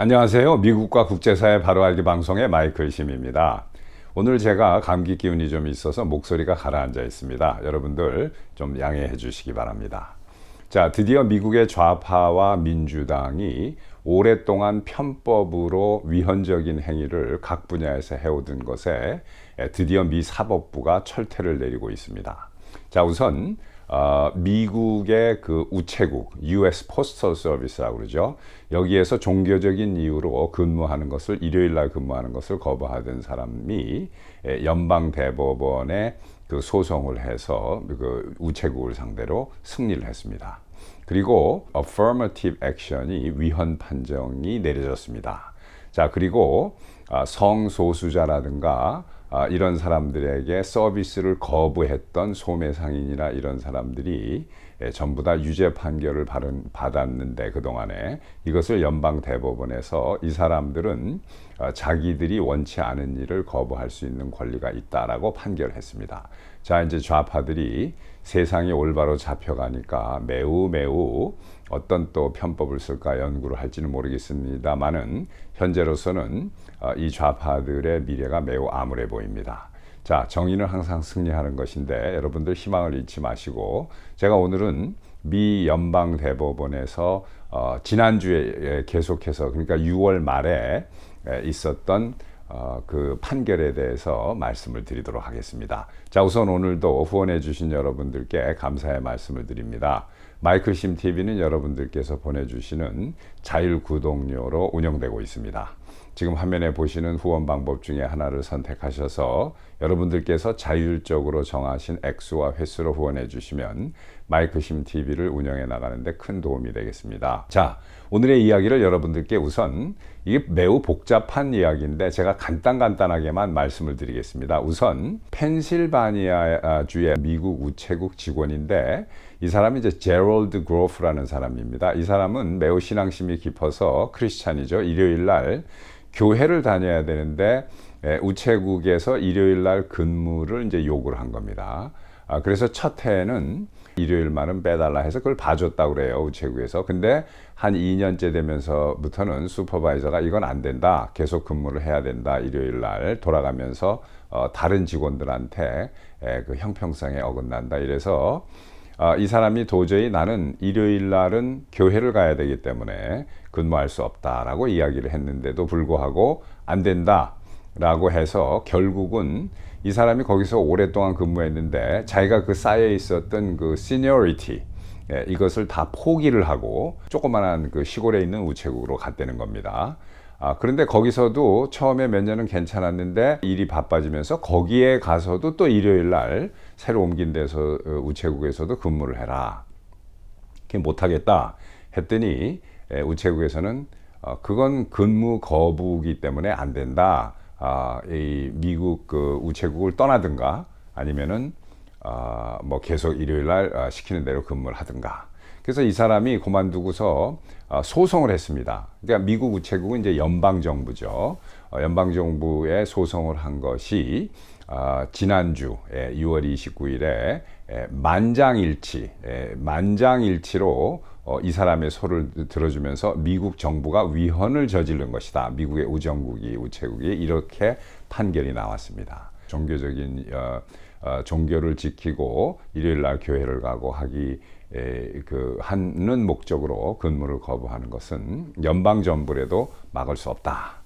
안녕하세요. 미국과 국제사회 바로 알기 방송의 마이클 심입니다. 오늘 제가 감기 기운이 좀 있어서 목소리가 가라앉아 있습니다. 여러분들 좀 양해해 주시기 바랍니다. 자, 드디어 미국의 좌파와 민주당이 오랫동안 편법으로 위헌적인 행위를 각 분야에서 해오던 것에 드디어 미 사법부가 철퇴를 내리고 있습니다. 자, 우선 미국의 그 우체국 US Postal Service라고 그러죠. 여기에서 종교적인 이유로 근무하는 것을 일요일 날 근무하는 것을 거부하던 사람이 연방 대법원에 그 소송을 해서 그 우체국을 상대로 승리를 했습니다. 그리고 affirmative action이 위헌 판정이 내려졌습니다. 자, 그리고 성소수자라든가 이런 사람들에게 서비스를 거부했던 소매상인이나 이런 사람들이 전부 다 유죄 판결을 받았는데 그동안에 이것을 연방 대법원에서 이 사람들은 자기들이 원치 않은 일을 거부할 수 있는 권리가 있다라고 판결했습니다. 자, 이제 좌파들이 세상이 올바로 잡혀가니까 매우 어떤 또 편법을 쓸까 연구를 할지는 모르겠습니다만은 현재로서는 이 좌파들의 미래가 매우 암울해 보입니다. 자, 정의는 항상 승리하는 것인데 여러분들 희망을 잃지 마시고, 제가 오늘은 미 연방 대법원에서 지난주에 계속해서, 그러니까 6월 말에 있었던 그 판결에 대해서 말씀을 드리도록 하겠습니다. 자, 우선 오늘도 후원해 주신 여러분들께 감사의 말씀을 드립니다. 마이클 심 TV는 여러분들께서 보내주시는 자율 구독료로 운영되고 있습니다. 지금 화면에 보시는 후원 방법 중에 하나를 선택하셔서 여러분들께서 자율적으로 정하신 액수와 횟수로 후원해 주시면 마이클 심 TV를 운영해 나가는데 큰 도움이 되겠습니다. 자, 오늘의 이야기를 여러분들께 우선, 이게 매우 복잡한 이야기인데 제가 간단하게만 말씀을 드리겠습니다. 우선 펜실바니아주의 미국 우체국 직원인데 이 사람이 이제 제럴드 그로프라는 사람입니다. 이 사람은 매우 신앙심이 깊어서 크리스찬이죠. 일요일 날 교회를 다녀야 되는데 우체국에서 일요일 날 근무를 이제 요구를 한 겁니다. 그래서 첫 해에는 일요일만은 빼달라 해서 그걸 봐줬다고 그래요, 우체국에서. 근데 한 2년째 되면서부터는 슈퍼바이저가 이건 안 된다, 계속 근무를 해야 된다, 일요일 날 돌아가면서 다른 직원들한테 그 형평성에 어긋난다, 이래서 이 사람이 도저히 나는 일요일 날은 교회를 가야 되기 때문에 근무할 수 없다라고 이야기를 했는데도 불구하고 안 된다라고 해서 결국은 이 사람이 거기서 오랫동안 근무했는데 자기가 그 쌓여 있었던 그 시니어리티, 이것을 다 포기를 하고 조그만한 그 시골에 있는 우체국으로 갔다는 겁니다. 그런데 거기서도 처음에 몇 년은 괜찮았는데 일이 바빠지면서 거기에 가서도 또 일요일 날 새로 옮긴 데서 우체국에서도 근무를 해라. 그게 못하겠다 했더니 우체국에서는 그건 근무 거부기 때문에 안 된다. 이 미국 그 우체국을 떠나든가 아니면은 뭐 계속 일요일 날 시키는 대로 근무를 하든가. 그래서 이 사람이 그만두고서 소송을 했습니다. 그러니까 미국 우체국은 이제 연방정부죠. 연방정부에 소송을 한 것이 지난주 6월 29일에 만장일치로 이 사람의 소를 들어주면서 미국 정부가 위헌을 저지른 것이다. 미국의 우체국이 이렇게 판결이 나왔습니다. 종교적인 종교를 지키고 일요일 날 교회를 가고 하는 목적으로 근무를 거부하는 것은 연방 정부라도 막을 수 없다.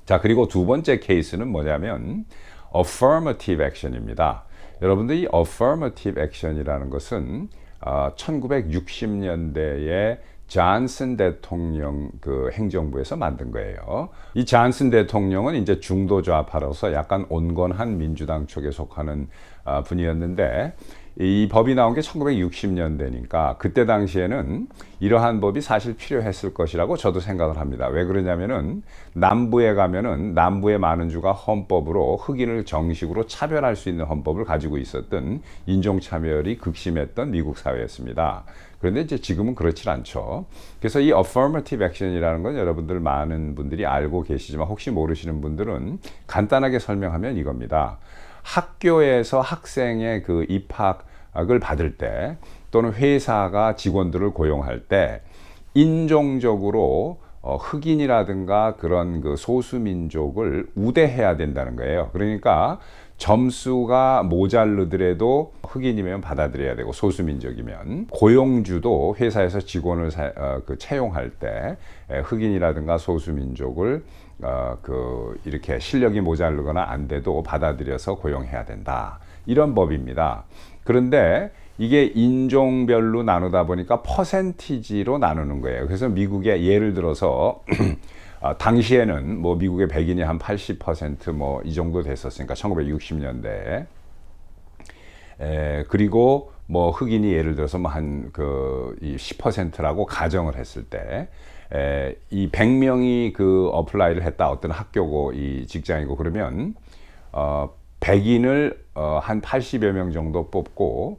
자, 그리고 두 번째 케이스는 뭐냐면 affirmative action입니다. 여러분들 이 affirmative action이라는 것은 1960년대에 존슨 대통령 그 행정부에서 만든 거예요. 이 존슨 대통령은 이제 중도 좌파로서 약간 온건한 민주당 쪽에 속하는 분이었는데, 이 법이 나온 게 1960년대니까 그때 당시에는 이러한 법이 사실 필요했을 것이라고 저도 생각을 합니다. 왜 그러냐면은 남부에 가면은 남부의 많은 주가 헌법으로 흑인을 정식으로 차별할 수 있는 헌법을 가지고 있었던 인종차별이 극심했던 미국 사회였습니다. 그런데 이제 지금은 그렇지 않죠. 그래서 이 affirmative action이라는 건 여러분들 많은 분들이 알고 계시지만 혹시 모르시는 분들은 간단하게 설명하면 이겁니다. 학교에서 학생의 그 입학을 받을 때 또는 회사가 직원들을 고용할 때 인종적으로 흑인이라든가 그런 그 소수민족을 우대해야 된다는 거예요. 그러니까 점수가 모자르더라도 흑인이면 받아들여야 되고 소수민족이면 고용주도 회사에서 직원을 채용할 때 흑인이라든가 소수민족을 이렇게 실력이 모자르거나 안 돼도 받아들여서 고용해야 된다. 이런 법입니다. 그런데 이게 인종별로 나누다 보니까 퍼센티지로 나누는 거예요. 그래서 미국에 예를 들어서 당시에는 뭐 미국의 백인이 한 80% 뭐 이 정도 됐었으니까 1960년대에 그리고 뭐 흑인이 예를 들어서 뭐 한 그 10%라고 가정을 했을 때 이 100명이 그 어플라이를 했다. 어떤 학교고 이 직장이고 그러면 백인을 한 80여 명 정도 뽑고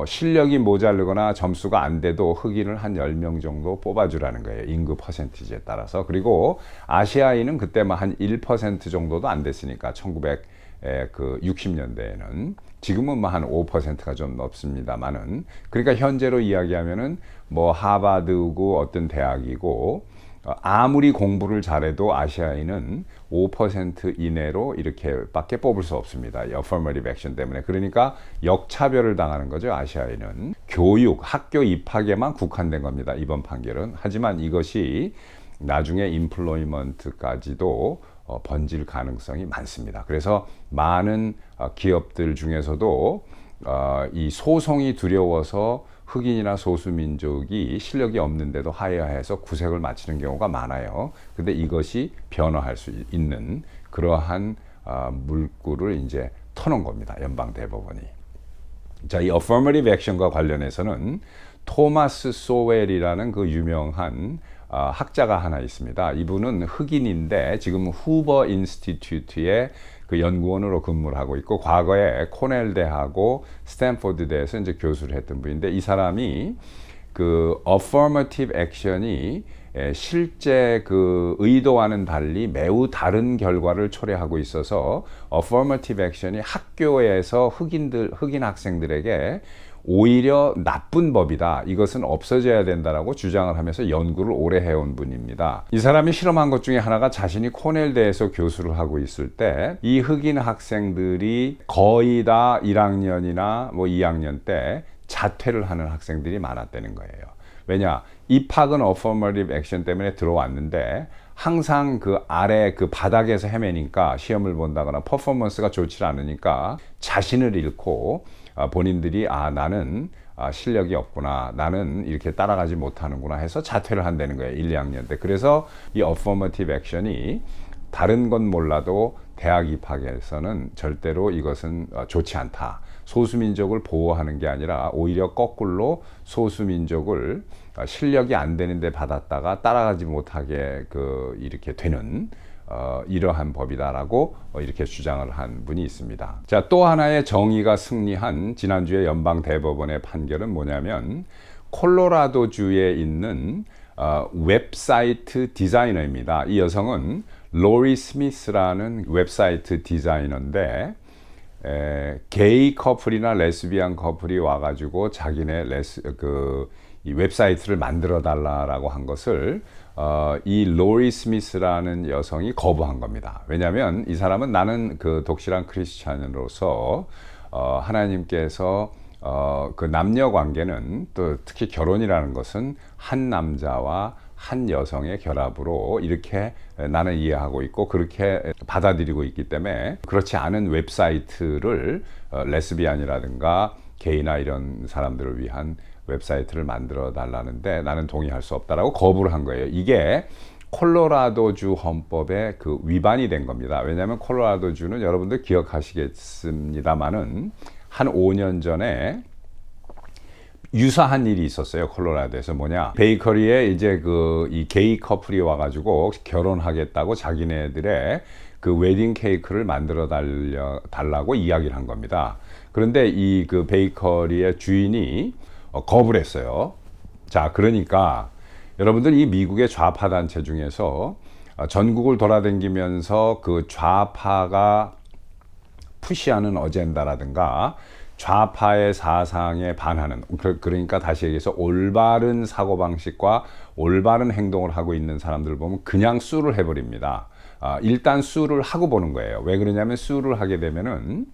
실력이 모자르거나 점수가 안 돼도 흑인을 한 10명 정도 뽑아주라는 거예요. 인구 퍼센티지에 따라서. 그리고 아시아인은 그때만 한 1% 정도도 안 됐으니까 1960년대에는 지금은 뭐 한 5%가 좀 넘습니다만은 그러니까 현재로 이야기하면은 뭐 하버드고 어떤 대학이고 아무리 공부를 잘해도 아시아인은 5% 이내로 이렇게밖에 뽑을 수 없습니다. 이 affirmative action 때문에. 그러니까 역차별을 당하는 거죠. 아시아인은. 교육, 학교 입학에만 국한된 겁니다. 이번 판결은. 하지만 이것이 나중에 인플로이먼트까지도 번질 가능성이 많습니다. 그래서 많은 기업들 중에서도 이 소송이 두려워서 흑인이나 소수민족이 실력이 없는데도 하야해서 구색을 마치는 경우가 많아요. 근데 이것이 변화할 수 있는 그러한 물꼬를 이제 터놓은 겁니다. 연방대법원이. 자, 이 affirmative action과 관련해서는 토마스 소웰이라는 그 유명한 학자가 하나 있습니다. 이분은 흑인인데 지금 후버 인스티튜트의 그 연구원으로 근무를 하고 있고 과거에 코넬 대하고 스탠포드 대에서 이제 교수를 했던 분인데 이 사람이 그 affirmative action이 실제 그 의도와는 달리 매우 다른 결과를 초래하고 있어서 affirmative action이 학교에서 흑인 학생들에게 오히려 나쁜 법이다. 이것은 없어져야 된다라고 주장을 하면서 연구를 오래 해온 분입니다. 이 사람이 실험한 것 중에 하나가 자신이 코넬대에서 교수를 하고 있을 때 이 흑인 학생들이 거의 다 1학년이나 뭐 2학년 때 자퇴를 하는 학생들이 많았다는 거예요. 왜냐? 입학은 affirmative action 때문에 들어왔는데 항상 그 아래 그 바닥에서 헤매니까 시험을 본다거나 퍼포먼스가 좋지 않으니까 자신을 잃고 본인들이 나는 실력이 없구나, 나는 이렇게 따라가지 못하는구나 해서 자퇴를 한다는 거예요. 1, 2학년 때. 그래서 이 affirmative action이 다른 건 몰라도 대학 입학에서는 절대로 이것은 좋지 않다. 소수민족을 보호하는 게 아니라 오히려 거꾸로 소수민족을 실력이 안 되는데 받았다가 따라가지 못하게 이렇게 되는 이러한 법이다라고 이렇게 주장을 한 분이 있습니다. 자, 또 하나의 정의가 승리한 지난주에 연방대법원의 판결은 뭐냐면 콜로라도주에 있는 웹사이트 디자이너입니다. 이 여성은 로리 스미스라는 웹사이트 디자이너인데 게이 커플이나 레스비안 커플이 와가지고 자기네 이 웹사이트를 만들어 달라라고 한 것을 이 로리 스미스라는 여성이 거부한 겁니다. 왜냐하면 이 사람은 나는 그 독실한 크리스찬으로서 하나님께서 그 남녀 관계는 또 특히 결혼이라는 것은 한 남자와 한 여성의 결합으로 이렇게 나는 이해하고 있고 그렇게 받아들이고 있기 때문에 그렇지 않은 웹사이트를 레스비안이라든가 게이나 이런 사람들을 위한 웹사이트를 만들어 달라는데 나는 동의할 수 없다라고 거부를 한 거예요. 이게 콜로라도주 헌법에 그 위반이 된 겁니다. 왜냐하면 콜로라도주는 여러분들 기억하시겠습니다만은 한 5년 전에 유사한 일이 있었어요. 콜로라도에서. 뭐냐, 베이커리에 이제 이 게이 커플이 와가지고 결혼하겠다고 자기네들의 그 웨딩 케이크를 만들어 달라고 이야기를 한 겁니다. 그런데 이 그 베이커리의 주인이 거부를 했어요. 자, 그러니까 여러분들 이 미국의 좌파 단체 중에서 전국을 돌아다니면서 그 좌파가 푸시하는 어젠다라든가 좌파의 사상에 반하는, 그러니까 다시 얘기해서 올바른 사고방식과 올바른 행동을 하고 있는 사람들 보면 그냥 수를 해버립니다. 일단 수를 하고 보는 거예요. 왜 그러냐면 수를 하게 되면은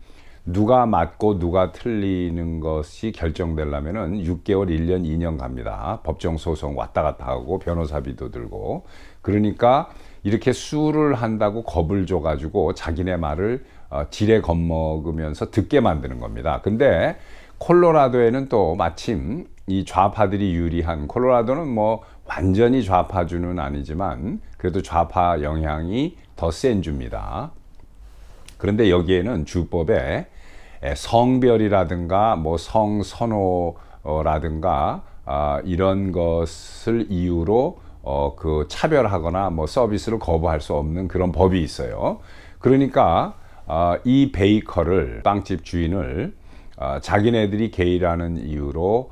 누가 맞고 누가 틀리는 것이 결정되려면은 6개월, 1년, 2년 갑니다. 법정 소송 왔다 갔다 하고 변호사비도 들고. 그러니까 이렇게 수를 한다고 겁을 줘가지고 자기네 말을 지레 겁먹으면서 듣게 만드는 겁니다. 근데 콜로라도에는 또 마침 이 좌파들이 유리한, 콜로라도는 뭐 완전히 좌파주는 아니지만 그래도 좌파 영향이 더 센 주입니다. 그런데 여기에는 주법에 성별이라든가 뭐 성선호라든가 이런 것을 이유로 그 차별하거나 뭐 서비스를 거부할 수 없는 그런 법이 있어요. 그러니까 이 베이커를, 빵집 주인을 자기네들이 게이라는 이유로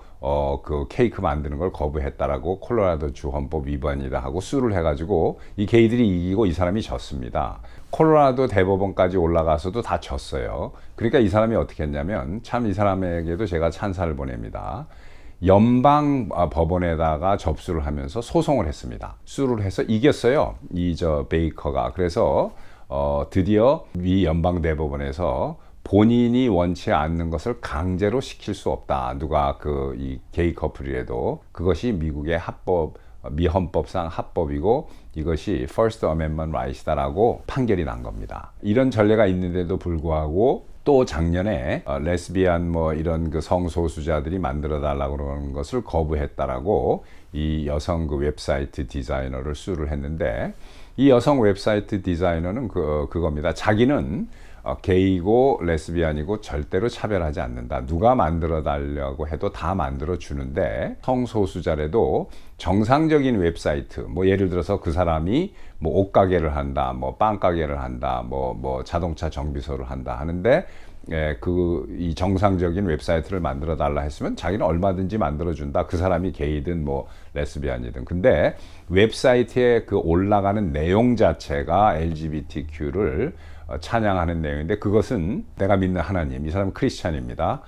그 케이크 만드는 걸 거부했다라고 콜로라도 주 헌법 위반이다 하고 수를 해가지고 이 게이들이 이기고 이 사람이 졌습니다. 콜로라도 대법원까지 올라가서도 다 졌어요. 그러니까 이 사람이 어떻게 했냐면, 참 이 사람에게도 제가 찬사를 보냅니다. 연방 법원에다가 접수를 하면서 소송을 했습니다. 수를 해서 이겼어요. 이 베이커가. 그래서 드디어 미 연방 대법원에서 본인이 원치 않는 것을 강제로 시킬 수 없다. 누가 이 게이 커플이라도 그것이 미국의 미 헌법상 합법이고 이것이 First Amendment Rights다라고 판결이 난 겁니다. 이런 전례가 있는데도 불구하고 또 작년에 레스비안 뭐 이런 그 성소수자들이 만들어 달라고 그러는 것을 거부했다라고 이 여성 그 웹사이트 디자이너를 수를 했는데, 이 여성 웹사이트 디자이너는 그겁니다. 자기는 게이고 레스비안이고 절대로 차별하지 않는다. 누가 만들어 달라고 해도 다 만들어 주는데, 성소수자라도 정상적인 웹사이트, 뭐 예를 들어서 그 사람이 뭐 옷가게를 한다, 뭐 빵가게를 한다, 뭐 자동차 정비소를 한다 하는데 이 정상적인 웹사이트를 만들어 달라 했으면 자기는 얼마든지 만들어 준다. 그 사람이 게이든 뭐 레스비안이든. 근데 웹사이트에 그 올라가는 내용 자체가 LGBTQ를 찬양하는 내용인데, 그것은 내가 믿는 하나님, 이 사람은 크리스찬입니다,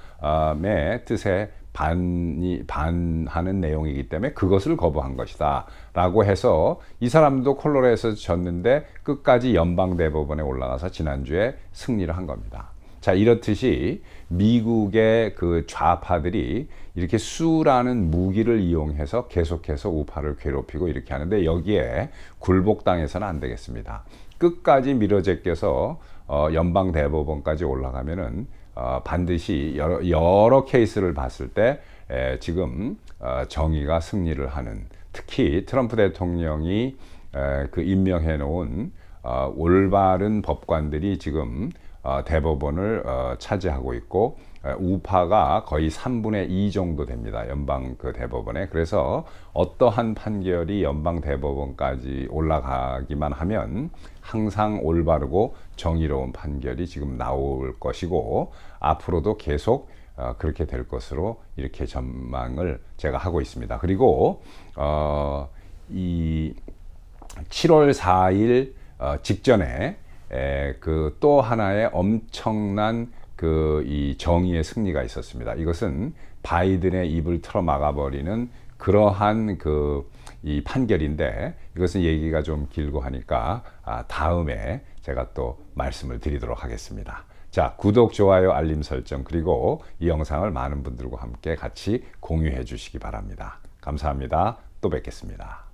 의 뜻에 반하는 내용이기 때문에 그것을 거부한 것이다 라고 해서 이 사람도 콜로라도에서 졌는데 끝까지 연방대법원에 올라가서 지난주에 승리를 한 겁니다. 자, 이렇듯이 미국의 그 좌파들이 이렇게 수라는 무기를 이용해서 계속해서 우파를 괴롭히고 이렇게 하는데, 여기에 굴복당해서는 안 되겠습니다. 끝까지 밀어제껴서 연방 대법원까지 올라가면은 반드시 여러 케이스를 봤을 때 지금 정의가 승리를 하는, 특히 트럼프 대통령이 그 임명해 놓은 올바른 법관들이 지금 대법원을 차지하고 있고, 우파가 거의 3분의 2 정도 됩니다. 연방 그 대법원에. 그래서 어떠한 판결이 연방 대법원까지 올라가기만 하면 항상 올바르고 정의로운 판결이 지금 나올 것이고, 앞으로도 계속 그렇게 될 것으로 이렇게 전망을 제가 하고 있습니다. 그리고 이 7월 4일 직전에 그 또 하나의 엄청난 이 정의의 승리가 있었습니다. 이것은 바이든의 입을 틀어 막아버리는 그러한 이 판결인데, 이것은 얘기가 좀 길고 하니까 다음에 제가 또 말씀을 드리도록 하겠습니다. 자, 구독, 좋아요, 알림 설정, 그리고 이 영상을 많은 분들과 함께 같이 공유해 주시기 바랍니다. 감사합니다. 또 뵙겠습니다.